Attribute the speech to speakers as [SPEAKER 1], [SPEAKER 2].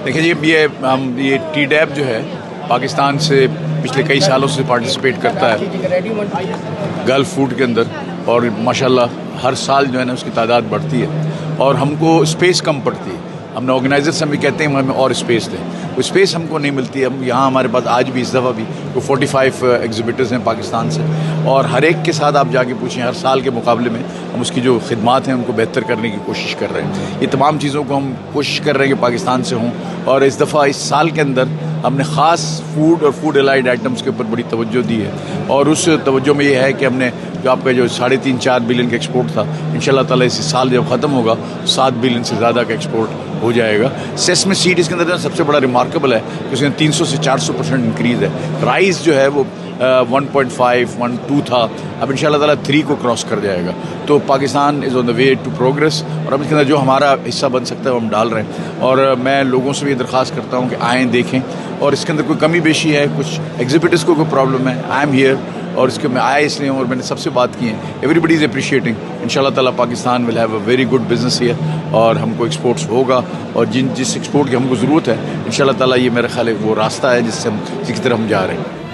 [SPEAKER 1] देखिए जी, ये TDAB जो है पाकिस्तान से पिछले कई सालों से पार्टिसिपेट करता है गल्फ फूड के अंदर, और माशाल्लाह हर साल जो है ना उसकी तादाद बढ़ती है और हमको स्पेस कम पड़ती है। हमने ऑर्गेनाइजर्स हम भी कहते हैं हमें और स्पेस दें, वो स्पेस हमको नहीं मिलती है। हम यहाँ हमारे पास आज भी इस दफ़ा भी वो 45 एग्जिबिटर्स हैं पाकिस्तान से, और हर एक के साथ आप जाके पूछें, हर साल के मुकाबले में हम उसकी जो खिदमात हैं उनको बेहतर करने की कोशिश कर रहे हैं। ये तमाम चीज़ों को हम कोशिश कर रहे हैं कि पाकिस्तान से हों, और इस दफ़ा इस साल के अंदर हमने ख़ास फूड और फूड एलाइड आइटम्स के ऊपर बड़ी तवज्जो दी है, और उस तवज्जो में ये है कि हमने जो आपका जो 3.5-4 बिलियन का एक्सपोर्ट था, इंशाल्लाह ताला इस साल जब ख़त्म होगा 7 बिलियन से ज़्यादा का एक्सपोर्ट हो जाएगा। सेसमे सीड इसके अंदर सबसे बड़ा रिमार्केबल है कि उसके 300 से 400% इंक्रीज़ है। राइस जो है वो 1.5-1.2 था, अब इंशाल्लाह ताला 3 को क्रॉस कर जाएगा। तो Pakistan is on the way to progress, और अब इसके अंदर जो हमारा हिस्सा बन सकता है वो हम डाल रहे हैं। और मैं लोगों से भी ये दरख्वास्त करता हूँ कि आएँ देखें, और इसके अंदर कोई कमी बेशी है, कुछ एग्जिबिटर्स को कोई प्रॉब्लम है, आई एम हियर, और इसके मैं आया इसलिए हूँ और मैंने सबसे बात की है। Everybody is appreciating. इंशाल्लाह ताला Pakistan will have a very good business here, और हमको एक्सपोर्ट्स होगा, और जिस एक्सपोर्ट की हमको ज़रूरत है इंशाल्लाह ताला ये मेरा ख्याल है वो रास्ता है जिससे हम जिसकी तरफ हम जा रहे हैं।